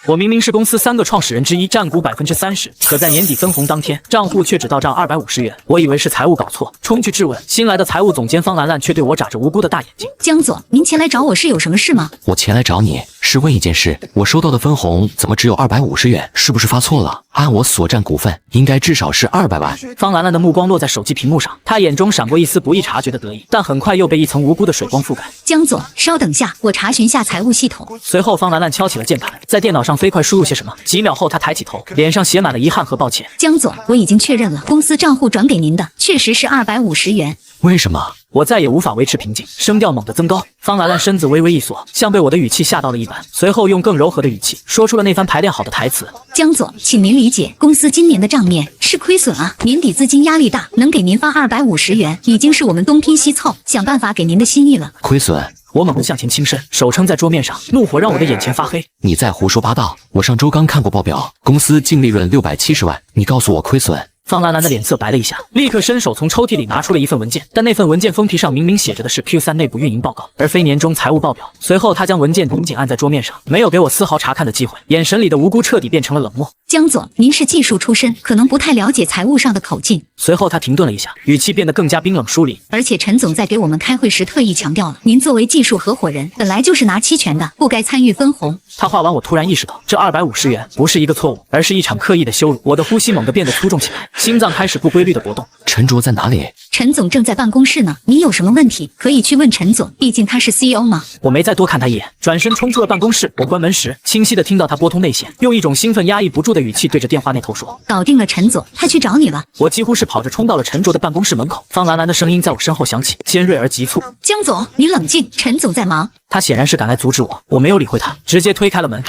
我明明是公司3个创始人之一，占股30%，可在年底分红当天，账户却只到账250元。我以为是财务搞错，冲去质问。新来的财务总监方兰兰却对我眨着无辜的大眼睛。江总，您前来找我是有什么事吗？我前来找你是问一件事，我收到的分红怎么只有250元？是不是发错了？按我所占股份，应该至少是200万。方兰兰的目光落在手机屏幕上，她眼中闪过一丝不易察觉的得意，但很快又被一层无辜的水光覆盖。江总，稍等下，我查询下财务系统。随后，方兰兰敲起了键盘，在电脑上飞快输入些什么。几秒后，她抬起头，脸上写满了遗憾和抱歉。江总，我已经确认了，公司账户转给您的确实是250元。为什么？我再也无法维持平静，声调猛地增高。方兰兰身子微微一缩，像被我的语气吓到了一般，随后用更柔和的语气说出了那番排练好的台词：江总，请您理解，公司今年的账面是亏损啊，年底资金压力大，能给您发250元，已经是我们东拼西凑，想办法给您的心意了。亏损？我猛地向前倾身，手撑在桌面上，怒火让我的眼前发黑。你在胡说八道！我上周刚看过报表，公司净利润670万，你告诉我亏损？方兰兰的脸色白了一下，立刻伸手从抽屉里拿出了一份文件，但那份文件封皮上明明写着的是 Q3 内部运营报告，而非年终财务报表。随后他将文件紧紧按在桌面上，没有给我丝毫查看的机会，眼神里的无辜彻底变成了冷漠。江总，您是技术出身，可能不太了解财务上的口径。随后他停顿了一下，语气变得更加冰冷疏离。而且陈总在给我们开会时特意强调了，您作为技术合伙人，本来就是拿期权的，不该参与分红。他话完，我突然意识到，这250元不是一个错误，而是一场刻意的羞辱。我的呼吸猛地变得粗重起来，心脏开始不规律的搏动。陈卓在哪里？陈总正在办公室呢，你有什么问题可以去问陈总，毕竟他是 CEO 嘛。我没再多看他一眼，转身冲出了办公室。我关门时，清晰的听到他拨通内线，用一种兴奋压抑不住的语气对着电话那头说：搞定了陈总，他去找你了。我几乎是跑着冲到了陈卓的办公室门口，方兰兰的声音在我身后响起，尖锐而急促：江总，你冷静，陈总在忙。他显然是赶来阻止我，我没有理会他，直接推开了门。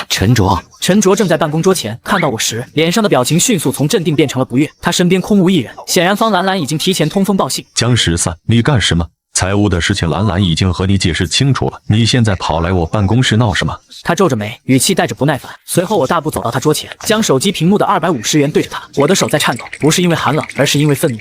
陈卓，陈卓正在办公桌前，看到我时，脸上的表情迅速从镇定变成了不悦。他身边空无一人，显然方兰兰已经提前通风报信。江13，你干什么？财务的事情兰兰已经和你解释清楚了，你现在跑来我办公室闹什么？他皱着眉，语气带着不耐烦。随后我大步走到他桌前，将手机屏幕的250元对着他，我的手在颤抖，不是因为寒冷，而是因为愤怒。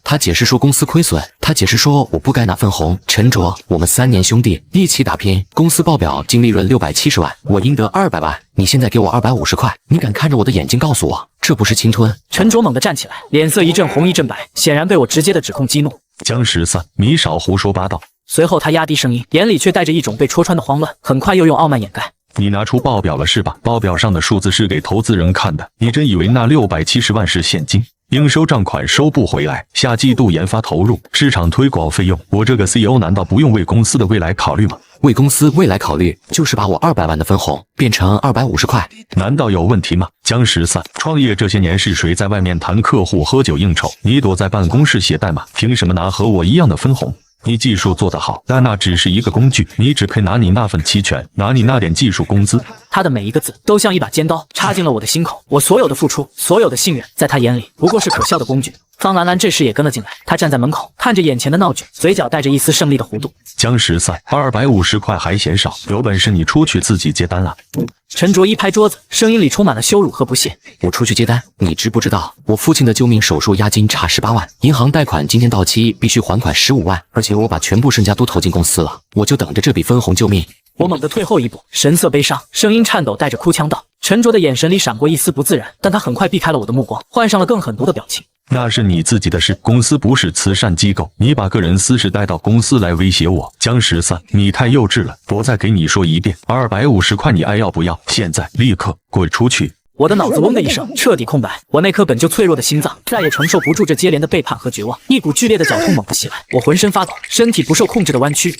他解释说公司亏损，他解释说我不该拿分红。陈卓，我们3年兄弟一起打拼，公司报表净利润670万，我应得200万，你现在给我250块，你敢看着我的眼睛告诉我这不是侵吞？陈卓猛地站起来，脸色一阵红一阵白，显然被我直接的指控激怒。江13，你少胡说八道。随后他压低声音，眼里却带着一种被戳穿的慌乱，很快又用傲慢掩盖。你拿出报表了是吧？报表上的数字是给投资人看的，你真以为那670万是现金？应收账款收不回来，下季度研发投入、市场推广费用，我这个 CEO 难道不用为公司的未来考虑吗？为公司未来考虑，就是把我200万的分红变成250块，难道有问题吗？江13，创业这些年是谁在外面谈客户、喝酒应酬？你躲在办公室写代码，凭什么拿和我一样的分红？你技术做得好，但那只是一个工具，你只配拿你那份期权，拿你那点技术工资。他的每一个字都像一把尖刀插进了我的心口，我所有的付出，所有的信任，在他眼里不过是可笑的工具。方兰兰这时也跟了进来，她站在门口，看着眼前的闹剧，嘴角带着一丝胜利的弧度。江13，250块还嫌少，有本事你出去自己接单了。陈卓一拍桌子，声音里充满了羞辱和不屑。我出去接单？你知不知道我父亲的救命手术押金差18万，银行贷款今天到期必须还款15万，而且我把全部身家都投进公司了，我就等着这笔分红救命。我猛地退后一步，神色悲伤，声音颤抖，带着哭腔道。陈卓的眼神里闪过一丝不自然，但他很快避开了我的目光，换上了更狠毒的表情。那是你自己的事，公司不是慈善机构，你把个人私事带到公司来威胁我。江13，你太幼稚了，我再给你说一遍，250块你爱要不要？现在立刻滚出去！我的脑子嗡的一声，彻底空白。我那颗本就脆弱的心脏再也承受不住这接连的背叛和绝望，一股剧烈的绞痛猛地袭来，我浑身发抖，身体不受控制的弯曲。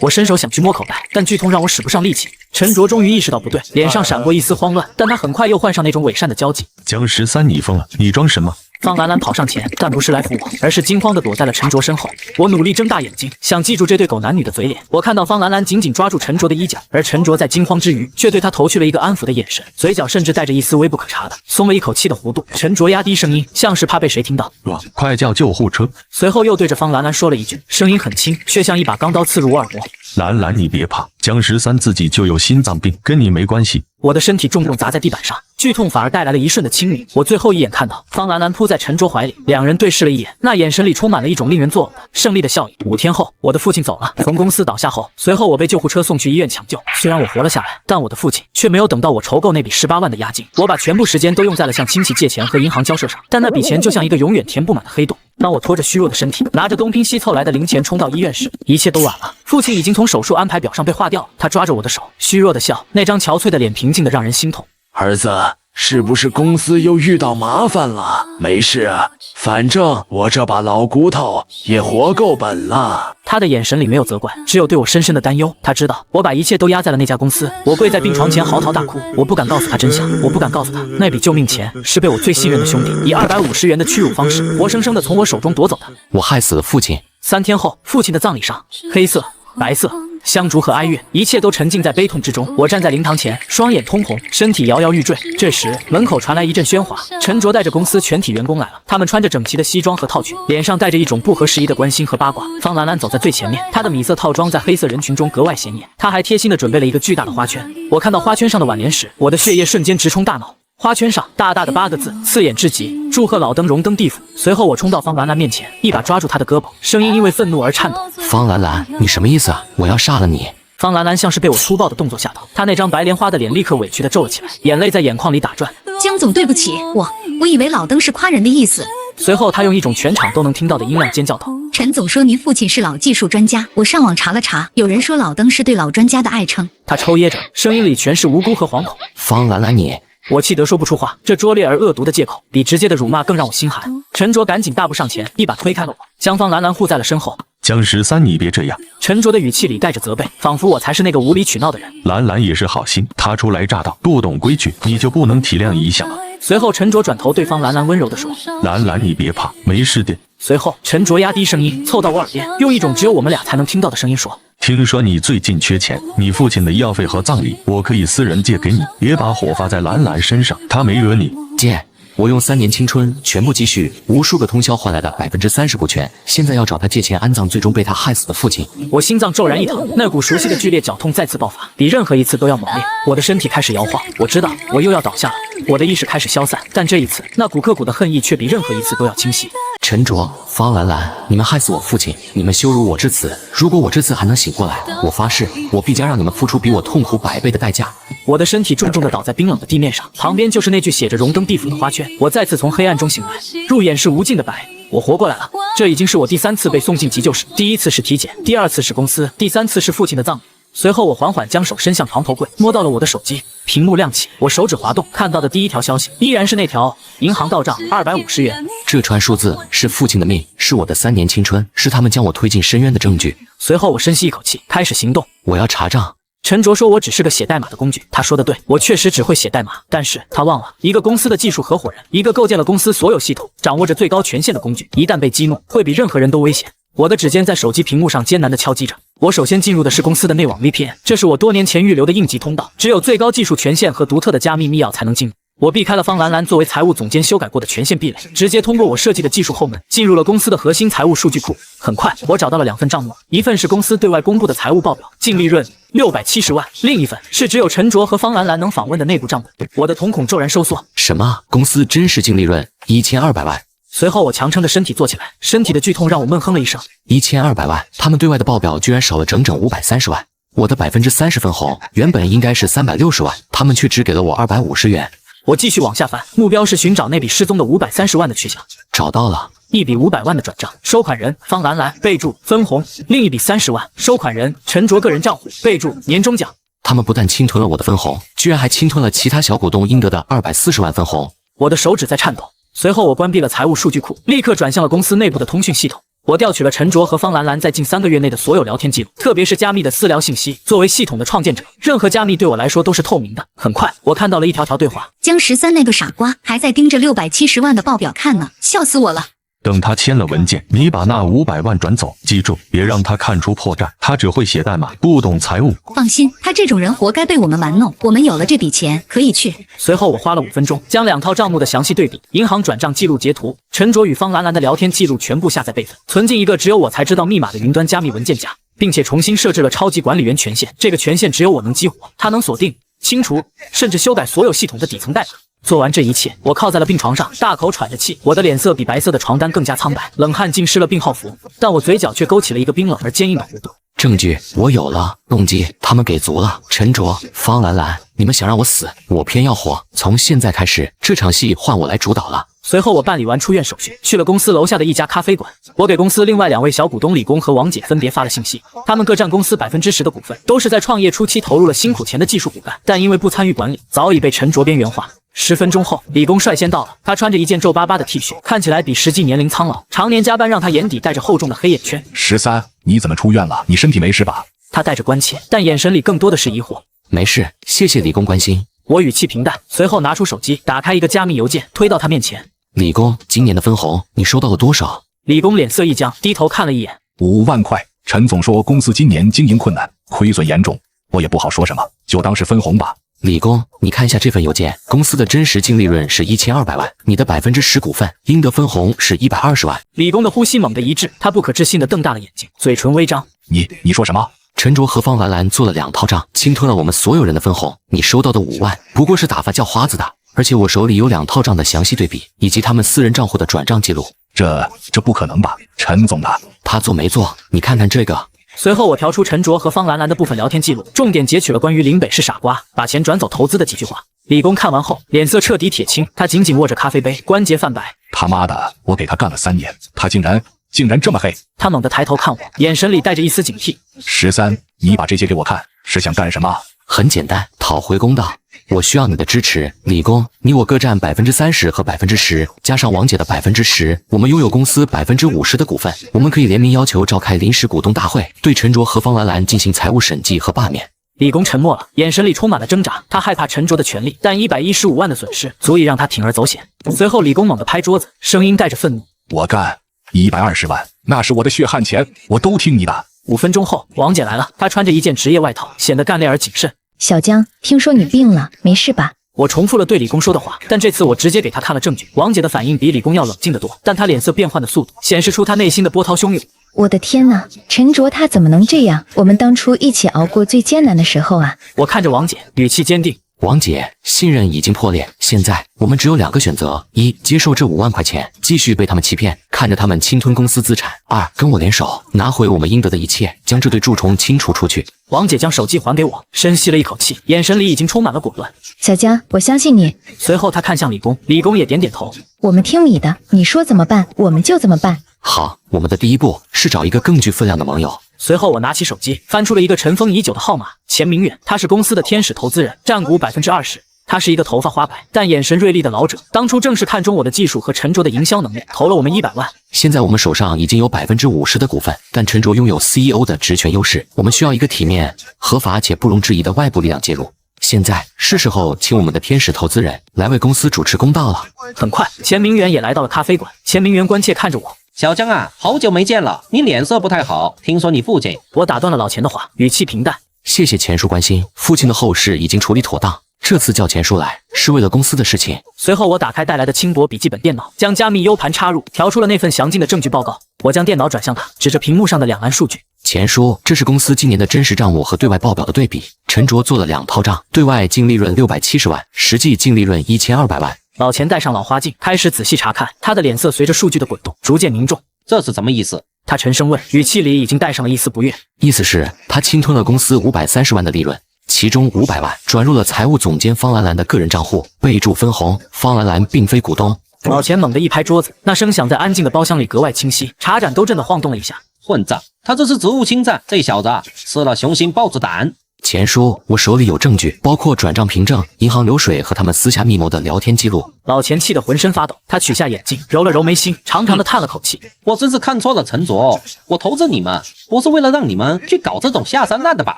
我伸手想去摸口袋，但剧痛让我使不上力气。陈卓终于意识到不对，脸上闪过一丝慌乱，但他很快又换上那种伪善的焦急。江13，你疯了，你装什么？方兰兰跑上前，但不是来扶我，而是惊慌地躲在了陈卓身后。我努力睁大眼睛，想记住这对狗男女的嘴脸。我看到方兰兰紧紧抓住陈卓的衣角，而陈卓在惊慌之余，却对他投去了一个安抚的眼神，嘴角甚至带着一丝微不可察的松了一口气的弧度。陈卓压低声音，像是怕被谁听到：快叫救护车！随后又对着方兰兰说了一句，声音很轻，却像一把钢刀刺入我耳膜。兰兰，你别怕，江13自己就有心脏病，跟你没关系。我的身体重重砸在地板上，剧痛反而带来了一瞬的清明。我最后一眼看到方兰兰扑在陈卓怀里，两人对视了一眼，那眼神里充满了一种令人作呕的胜利的笑意。5天后，我的父亲走了，从公司倒下后，随后我被救护车送去医院抢救。虽然我活了下来，但我的父亲却没有等到我筹够那笔18万的押金。我把全部时间都用在了向亲戚借钱和银行交涉上，但那笔钱就像一个永远填不满的黑洞。当我拖着虚弱的身体，拿着东拼西凑来的零钱冲到医院时，一切都晚了。父亲已经从手术安排表上被划掉了。他抓着我的手，虚弱的笑，那张憔悴的脸平静的让人心痛。儿子，是不是公司又遇到麻烦了？没事啊，反正我这把老骨头也活够本了。他的眼神里没有责怪，只有对我深深的担忧。他知道我把一切都压在了那家公司。我跪在病床前嚎啕大哭，我不敢告诉他真相，我不敢告诉他那笔救命钱是被我最信任的兄弟以250元的屈辱方式，活生生的从我手中夺走的。我害死了父亲。3天后，父亲的葬礼上，黑色、白色、香烛和哀乐，一切都沉浸在悲痛之中。我站在灵堂前，双眼通红，身体摇摇欲坠。这时，门口传来一阵喧哗，陈卓带着公司全体员工来了。他们穿着整齐的西装和套裙，脸上带着一种不合时宜的关心和八卦。方兰兰走在最前面，她的米色套装在黑色人群中格外显眼。她还贴心地准备了一个巨大的花圈。我看到花圈上的挽联时，我的血液瞬间直冲大脑。花圈上大大的8个字，刺眼至极：祝贺老登荣登地府。随后我冲到方兰兰面前，一把抓住她的胳膊，声音因为愤怒而颤抖。方兰兰，你什么意思啊？我要杀了你！方兰兰像是被我粗暴的动作吓到，她那张白莲花的脸立刻委屈地皱了起来，眼泪在眼眶里打转。江总，对不起，我以为老登是夸人的意思。随后她用一种全场都能听到的音量尖叫道：陈总说您父亲是老技术专家，我上网查了查，有人说老登是对老专家的爱称。她抽噎着，声音里全是无辜和惶恐。方兰兰，你……我气得说不出话，这拙劣而恶毒的借口比直接的辱骂更让我心寒。陈卓赶紧大步上前，一把推开了我，将方兰兰护在了身后。江13，你别这样。陈卓的语气里带着责备，仿佛我才是那个无理取闹的人。兰兰也是好心，她初来乍到，不懂规矩，你就不能体谅一下吗？随后陈卓转头对方兰兰温柔地说：兰兰，你别怕，没事的。随后陈卓压低声音凑到我耳边，用一种只有我们俩才能听到的声音说：听说你最近缺钱，你父亲的医药费和葬礼，我可以私人借给你，别把火发在兰兰身上，她没惹你。借？我用3年青春、全部积蓄、无数个通宵换来的30%股权，现在要找他借钱安葬最终被他害死的父亲。我心脏骤然一疼，那股熟悉的剧烈绞痛再次爆发，比任何一次都要猛烈。我的身体开始摇晃，我知道我又要倒下了。我的意识开始消散，但这一次，那股刻骨的恨意却比任何一次都要清晰。陈卓、方兰兰，你们害死我父亲，你们羞辱我至此。如果我这次还能醒过来，我发誓，我必将让你们付出比我痛苦100倍的代价。我的身体重重地倒在冰冷的地面上，旁边就是那句写着荣登地府的花圈。我再次从黑暗中醒来，入眼是无尽的白。我活过来了，这已经是我第3次被送进急救室，第1次是体检，第2次是公司，第3次是父亲的葬礼。随后我缓缓将手伸向床头柜，摸到了我的手机，屏幕亮起，我手指滑动，看到的第1条消息依然是那条银行到账250元。这串数字是父亲的命，是我的3年青春，是他们将我推进深渊的证据。随后我深吸一口气，开始行动。我要查账。陈卓说我只是个写代码的工具，他说的对，我确实只会写代码，但是他忘了，一个公司的技术合伙人，一个构建了公司所有系统、掌握着最高权限的工具，一旦被激怒，会比任何人都危险。我的指尖在手机屏幕上艰难地敲击着。我首先进入的是公司的内网 VPN， 这是我多年前预留的应急通道，只有最高技术权限和独特的加密密钥才能进入。我避开了方兰兰作为财务总监修改过的权限壁垒，直接通过我设计的技术后门，进入了公司的核心财务数据库。很快，我找到了2份账目，一份是公司对外公布的财务报表，净利润670万；另一份是只有陈卓和方兰兰能访问的内部账本。我的瞳孔骤然收缩。什么？公司真实净利润1200万？随后我强撑着身体坐起来，身体的剧痛让我闷哼了一声。1200万，他们对外的报表居然少了整整530万。我的30%分红原本应该是360万，他们却只给了我250元。我继续往下翻，目标是寻找那笔失踪的530万的去向。找到了，一笔500万的转账，收款人方兰兰，备注分红；另一笔30万，收款人陈卓个人账户，备注年终奖。他们不但侵吞了我的分红，居然还侵吞了其他小股东应得的240万分红。我的手指在颤抖。随后我关闭了财务数据库，立刻转向了公司内部的通讯系统。我调取了陈卓和方兰兰在近3个月内的所有聊天记录，特别是加密的私聊信息。作为系统的创建者，任何加密对我来说都是透明的。很快，我看到了一条对话：江13那个傻瓜还在盯着670万的报表看呢，笑死我了。等他签了文件，你把那500万转走，记住，别让他看出破绽。他只会写代码，不懂财务。放心，他这种人活该被我们玩弄。我们有了这笔钱，可以去。随后我花了5分钟，将2套账目的详细对比、银行转账记录截图、陈卓与方兰兰的聊天记录全部下载备份，存进一个只有我才知道密码的云端加密文件夹，并且重新设置了超级管理员权限。这个权限只有我能激活，它能锁定、清除，甚至修改所有系统的底层代码。做完这一切，我靠在了病床上，大口喘着气，我的脸色比白色的床单更加苍白，冷汗浸湿了病号服，但我嘴角却勾起了一个冰冷而坚硬的弧度。证据我有了，动机他们给足了。陈卓、方兰兰，你们想让我死，我偏要活。从现在开始，这场戏换我来主导了。随后我办理完出院手续，去了公司楼下的一家咖啡馆。我给公司另外2位小股东李工和王姐分别发了信息，他们各占公司10%的股份，都是在创业初期投入了辛苦钱的技术骨干，但因为不参与管理，早已被陈卓边缘化。10分钟后，李工率先到了，他穿着一件皱巴巴的 T 恤，看起来比实际年龄苍老，常年加班让他眼底带着厚重的黑眼圈。13，你怎么出院了？你身体没事吧？他带着关切，但眼神里更多的是疑惑。没事，谢谢李工关心。我语气平淡，随后拿出手机，打开一个加密邮件，推到他面前。李工，今年的分红你收到了多少？李工脸色一僵，低头看了一眼，5万块。陈总说公司今年经营困难，亏损严重，我也不好说什么，就当是分红吧。李工，你看一下这份邮件，公司的真实净利润是1200万，你的10%股份应得分红是120万。李工的呼吸猛地一滞，他不可置信地瞪大了眼睛，嘴唇微张。你说什么？陈卓和方兰兰做了2套账，侵吞了我们所有人的分红，你收到的5万不过是打发叫花子的。而且我手里有2套账的详细对比，以及他们私人账户的转账记录。这不可能吧？陈总的，他做没做？你看看这个。随后我调出陈卓和方兰兰的部分聊天记录，重点截取了关于林北是傻瓜，把钱转走投资的几句话。李工看完后，脸色彻底铁青，他紧紧握着咖啡杯，关节泛白。他妈的，我给他干了3年，他竟然这么黑！他猛地抬头看我，眼神里带着一丝警惕。13，你把这些给我看，是想干什么？很简单，讨回公道。我需要你的支持，李工，你我各占30%和10%，加上王姐的10%，我们拥有公司50%的股份。我们可以联名要求召开临时股东大会，对陈卓和方兰兰进行财务审计和罢免。李工沉默了，眼神里充满了挣扎。他害怕陈卓的权利，但115万的损失足以让他铤而走险。随后，李工猛地拍桌子，声音带着愤怒：“我干120万，那是我的血汗钱，我都听你的。”5分钟后，王姐来了，她穿着一件职业外套，显得干练而谨慎。小江，听说你病了，没事吧？我重复了对李工说的话，但这次我直接给他看了证据。王姐的反应比李工要冷静得多，但她脸色变幻的速度显示出她内心的波涛汹涌。我的天哪，陈卓他怎么能这样？我们当初一起熬过最艰难的时候啊！我看着王姐，语气坚定。王姐，信任已经破裂，现在我们只有2个选择：一，接受这5万块钱，继续被他们欺骗，看着他们侵吞公司资产；二，跟我联手，拿回我们应得的一切，将这对蛀虫清除出去。王姐将手机还给我，深吸了一口气，眼神里已经充满了果断。小江，我相信你。随后她看向李工，李工也点点头。我们听你的，你说怎么办，我们就怎么办。好，我们的第一步是找一个更具分量的盟友。随后我拿起手机，翻出了一个尘封已久的号码，钱明远，他是公司的天使投资人，占股20%。他是一个头发花白但眼神锐利的老者，当初正是看中我的技术和陈卓的营销能力，投了我们100万。现在我们手上已经有50%的股份，但陈卓拥有 CEO 的职权优势，我们需要一个体面、合法且不容置疑的外部力量介入。现在是时候请我们的天使投资人来为公司主持公道了。很快，钱明远也来到了咖啡馆。钱明远关切看着我：“小江啊，好久没见了，你脸色不太好，听说你父亲……”我打断了老钱的话，语气平淡：“谢谢钱叔关心，父亲的后事已经处理妥当。这次叫钱叔来，是为了公司的事情。”随后我打开带来的轻薄笔记本电脑，将加密 U 盘插入，调出了那份详尽的证据报告。我将电脑转向他，指着屏幕上的2栏数据：“钱叔，这是公司今年的真实账目和对外报表的对比。陈卓做了2套账，对外净利润670万，实际净利润1200万。”老钱戴上老花镜，开始仔细查看，他的脸色随着数据的滚动逐渐凝重。这是什么意思？他沉声问，语气里已经带上了一丝不悦。意思是，他侵吞了公司530万的利润，其中500万转入了财务总监方兰兰的个人账户，备注分红。方兰兰并非股东。老钱猛地一拍桌子，那声响在安静的包厢里格外清晰，茶盏都震得晃动了一下。混账！他这是职务侵占，这小子啊，吃了雄心豹子胆。钱叔，我手里有证据，包括转账凭证、银行流水和他们私下密谋的聊天记录。老钱气得浑身发抖，他取下眼镜，揉了揉眉心，长长的叹了口气。我真是看错了陈卓，我投资你们不是为了让你们去搞这种下三滥的把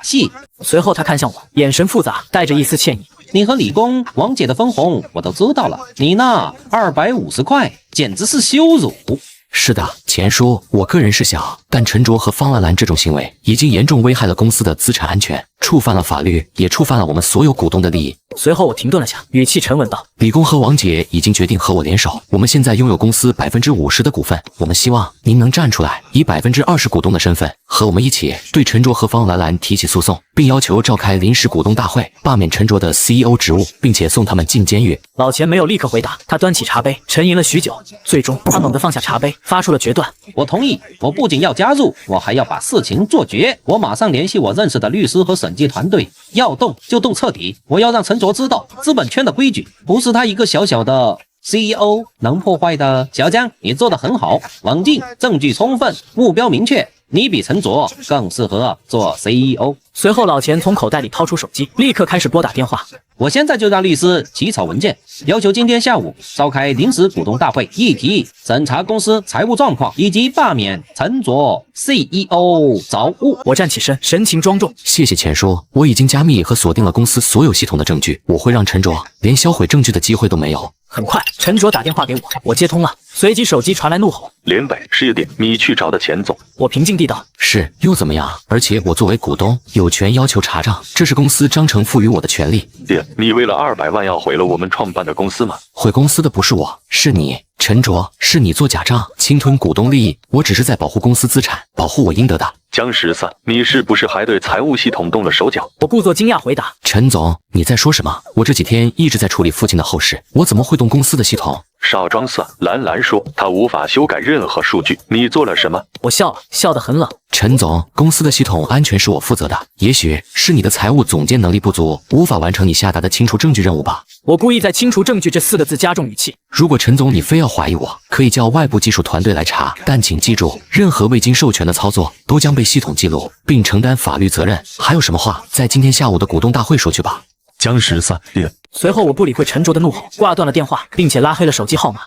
戏。随后他看向我，眼神复杂，带着一丝歉意。你和李工、王姐的分红我都知道了，你那250块简直是羞辱。是的，钱叔，我个人是想，但陈卓和方兰兰这种行为已经严重危害了公司的资产安全，触犯了法律，也触犯了我们所有股东的利益。随后我停顿了下，语气沉稳道：“李工和王姐已经决定和我联手，我们现在拥有公司50%的股份，我们希望您能站出来，以20%股东的身份，和我们一起对陈卓和方兰兰提起诉讼，并要求召开临时股东大会，罢免陈卓的 CEO 职务，并且送他们进监狱。”老钱没有立刻回答，他端起茶杯，沉吟了许久，最终他猛地放下茶杯，发出了决断：“我同意，我不仅要加入，我还要把事情做绝。我马上联系我认识的律师和审计团队，要动就动彻底。我要让陈卓知道，资本圈的规矩不是他一个小小的 CEO 能破坏的。小江，你做得很好，冷静，证据充分，目标明确。你比陈卓更适合做 CEO。”随后老钱从口袋里掏出手机，立刻开始拨打电话。我现在就让律师起草文件，要求今天下午召开临时股东大会，议题审查公司财务状况以及罢免陈卓 CEO 职务。我站起身，神情庄重：“谢谢钱叔，我已经加密和锁定了公司所有系统的证据，我会让陈卓连销毁证据的机会都没有。”很快，陈卓打电话给我，我接通了，随即手机传来怒吼：“连北10点，你去找的钱总。”我平静地道：“是，又怎么样？而且我作为股东，有权要求查账，这是公司章程赋予我的权利。”爹，你为了200万要毁了我们创办的公司吗？毁公司的不是我，是你，陈卓，是你做假账，侵吞股东利益，我只是在保护公司资产，保护我应得的。江13，你是不是还对财务系统动了手脚？我故作惊讶回答：“陈总，你在说什么？我这几天一直在处理父亲的后事，我怎么会动公司的系统？”少装蒜！兰兰说她无法修改任何数据，你做了什么？我笑了，笑得很冷。陈总，公司的系统安全是我负责的，也许是你的财务总监能力不足，无法完成你下达的清除证据任务吧。我故意在清除证据这4个字加重语气。如果陈总你非要怀疑我，可以叫外部技术团队来查，但请记住，任何未经授权的操作都将被系统记录，并承担法律责任。还有什么话，在今天下午的股东大会说去吧。江13，爹。随后我不理会陈卓的怒吼，挂断了电话，并且拉黑了手机号码。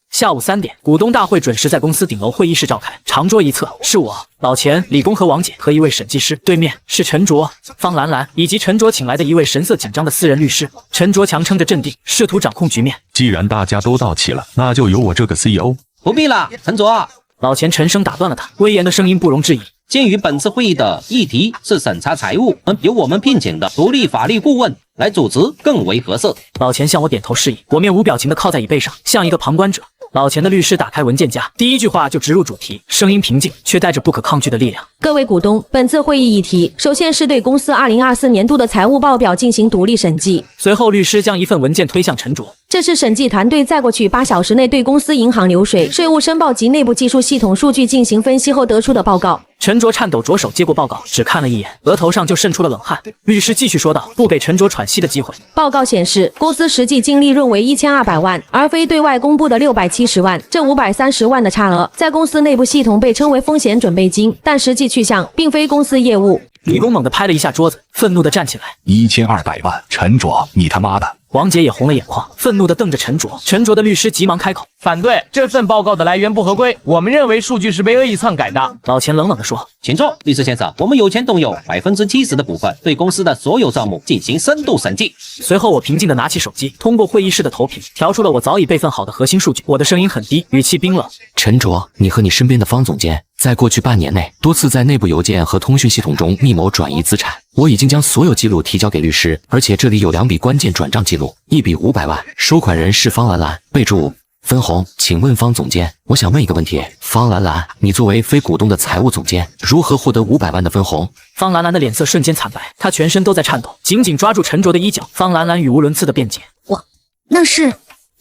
下午3点，股东大会准时在公司顶楼会议室召开。长桌一侧是我、老钱、李工和王姐和一位审计师，对面是陈卓、方兰兰以及陈卓请来的一位神色紧张的私人律师。陈卓强撑着镇定，试图掌控局面。既然大家都到齐了，那就由我这个 CEO。不必了，陈卓。老钱沉声打断了他，威严的声音不容置疑。鉴于本次会议的议题是审查财务，由我们聘请的独立法律顾问来主持更为合适。老钱向我点头示意，我面无表情地靠在椅背上，像一个旁观者。老钱的律师打开文件夹，第一句话就直入主题，声音平静，却带着不可抗拒的力量。各位股东，本次会议议题，首先是对公司2024年度的财务报表进行独立审计。随后，律师将一份文件推向陈卓。这是审计团队在过去8小时内对公司银行流水、税务申报及内部技术系统数据进行分析后得出的报告。陈卓颤抖着手接过报告，只看了一眼，额头上就渗出了冷汗。律师继续说道，不给陈卓喘息的机会。报告显示，公司实际净利润为1200万，而非对外公布的670万。这530万的差额，在公司内部系统被称为风险准备金，但实际去向并非公司业务。李工猛地拍了一下桌子，愤怒地站起来：1200万，陈卓，你他妈的！王姐也红了眼眶，愤怒地瞪着陈卓。陈卓的律师急忙开口：反对，这份报告的来源不合规，我们认为数据是被恶意篡改的。老钱冷冷地说：请坐，律师先生，我们有权动用70%的股份，对公司的所有账目进行深度审计。随后我平静地拿起手机，通过会议室的投屏调出了我早已备份好的核心数据。我的声音很低，语气冰冷：陈卓，你和你身边的方总监在过去半年内多次在内部邮件和通讯系统中密谋转移资产，我已经将所有记录提交给律师，而且这里有2笔关键转账记录，一笔500万，收款人是方兰兰，备注分红。请问方总监，我想问一个问题，方兰兰，你作为非股东的财务总监，如何获得500万的分红？方兰兰的脸色瞬间惨白，她全身都在颤抖，紧紧抓住陈卓的衣角。方兰兰语无伦次的辩解：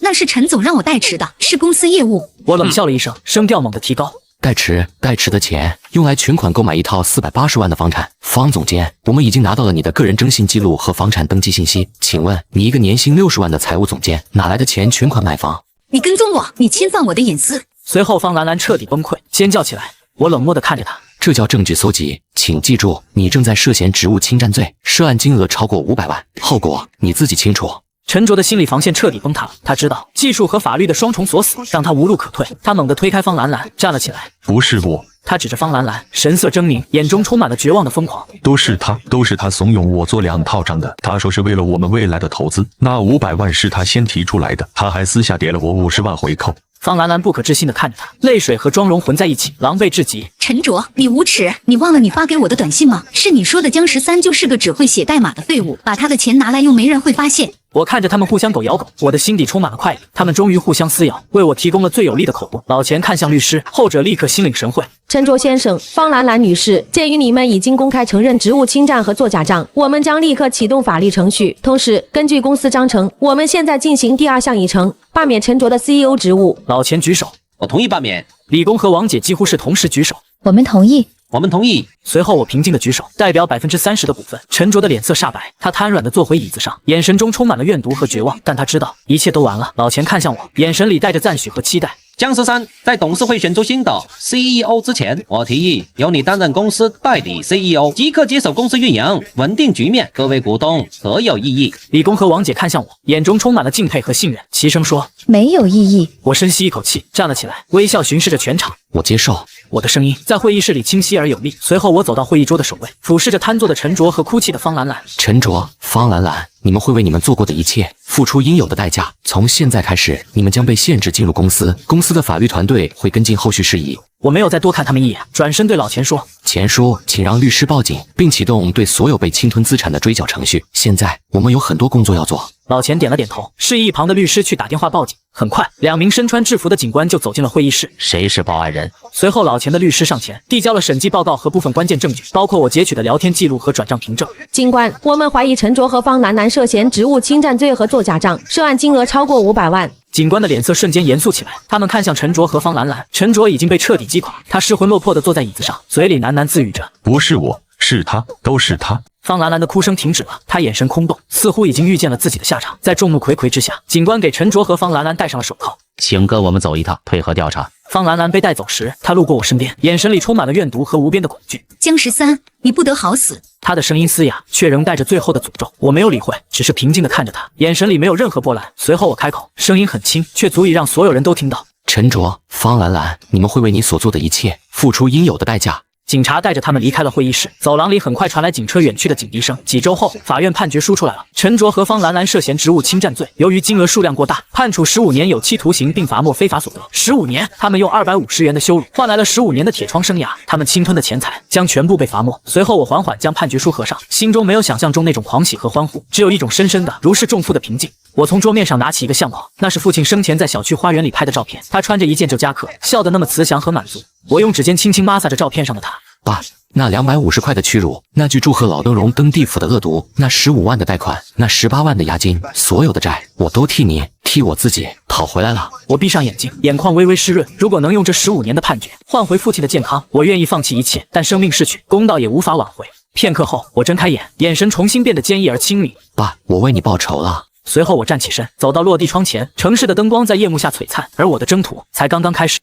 那是陈总让我代持的，是公司业务。我冷笑了一声，声调猛地提高：代持的钱用来全款购买一套480万的房产。方总监，我们已经拿到了你的个人征信记录和房产登记信息，请问你一个年薪60万的财务总监，哪来的钱全款买房？你跟踪我，你侵犯我的隐私。随后方兰兰彻底崩溃，尖叫起来。我冷漠地看着她：这叫证据搜集，请记住，你正在涉嫌职务侵占罪，涉案金额超过500万，后果你自己清楚。陈卓的心理防线彻底崩塌了，他知道技术和法律的双重锁死让他无路可退。他猛地推开方兰兰，站了起来：不是我。他指着方兰兰，神色狰狞，眼中充满了绝望的疯狂。都是他怂恿我做2套账的。他说是为了我们未来的投资，那500万是他先提出来的，他还私下给了我50万回扣。方兰兰不可置信地看着他，泪水和妆容混在一起，狼狈至极。陈卓，你无耻！你忘了你发给我的短信吗？是你说的江13就是个只会写代码的废物，把他的钱拿来用，没人会发现。我看着他们互相狗咬狗，我的心底充满了快意。他们终于互相撕咬，为我提供了最有力的口供。老钱看向律师，后者立刻心领神会。陈卓先生，方兰兰女士，鉴于你们已经公开承认职务侵占和做假账，我们将立刻启动法律程序。同时，根据公司章程，我们现在进行第2项议程，罢免陈卓的 CEO 职务。老钱举手，我同意罢免。李工和王姐几乎是同时举手，我们同意。我们同意。随后我平静地举手，代表30%的股份。陈卓的脸色煞白，他瘫软地坐回椅子上，眼神中充满了怨毒和绝望，但他知道一切都完了。老钱看向我，眼神里带着赞许和期待。江13，在董事会选出新的 CEO 之前，我提议由你担任公司代理 CEO， 即刻接手公司运营，稳定局面。各位股东何有异议？李工和王姐看向我，眼中充满了敬佩和信任，齐声说没有异议。我深吸一口气，站了起来，微笑巡视着全场。我接受。我的声音在会议室里清晰而有力。随后我走到会议桌的首位，俯视着瘫坐的陈卓和哭泣的方兰兰。陈卓、方兰兰，你们会为你们做过的一切付出应有的代价。从现在开始，你们将被限制进入公司，公司的法律团队会跟进后续事宜。我没有再多看他们一眼，转身对老钱说：钱叔，请让律师报警，并启动对所有被侵吞资产的追缴程序。现在我们有很多工作要做。老钱点了点头，示意一旁的律师去打电话报警。很快，2名身穿制服的警官就走进了会议室。谁是报案人？随后，老钱的律师上前递交了审计报告和部分关键证据，包括我截取的聊天记录和转账凭证。警官，我们怀疑陈卓和方兰兰涉嫌职务侵占罪和做假账，涉案金额超过500万。警官的脸色瞬间严肃起来，他们看向陈卓和方兰兰。陈卓已经被彻底击垮，他失魂落魄地坐在椅子上，嘴里喃喃自语着：“不是我，是他，都是他。”方兰兰的哭声停止了，她眼神空洞，似乎已经预见了自己的下场。在众目睽睽之下，警官给陈卓和方兰兰戴上了手铐。请跟我们走一趟，配合调查。方兰兰被带走时，她路过我身边，眼神里充满了怨毒和无边的恐惧。江13，你不得好死！她的声音嘶哑，却仍带着最后的诅咒。我没有理会，只是平静地看着她，眼神里没有任何波澜。随后我开口，声音很轻，却足以让所有人都听到：陈卓、方兰兰，你们会为你所做的一切付出应有的代价。警察带着他们离开了会议室，走廊里很快传来警车远去的警笛声。几周后，法院判决书出来了，陈卓和方兰兰涉嫌职务侵占罪，由于金额数量过大，判处15年有期徒刑，并罚没非法所得。15年，他们用250元的羞辱换来了15年的铁窗生涯，他们侵吞的钱财将全部被罚没。随后，我缓缓将判决书合上，心中没有想象中那种狂喜和欢呼，只有一种深深的如释重负的平静。我从桌面上拿起一个相框，那是父亲生前在小区花园里拍的照片，他穿着一件旧夹克，笑得那么慈祥和满足。我用指尖轻轻抹撒着照片上的他。爸，那250块的屈辱，那句祝贺老灯荣登地府的恶毒，那15万的贷款，那18万的押金，所有的债，我都替你，替我自己讨回来了。我闭上眼睛，眼眶微微湿润。如果能用这15年的判决换回父亲的健康，我愿意放弃一切。但生命逝去，公道也无法挽回。片刻后，我睁开眼，眼神重新变得坚毅而清明。爸，我为你报仇了。随后我站起身，走到落地窗前，城市的灯光在夜幕下璀璨，而我的征途才刚刚开始。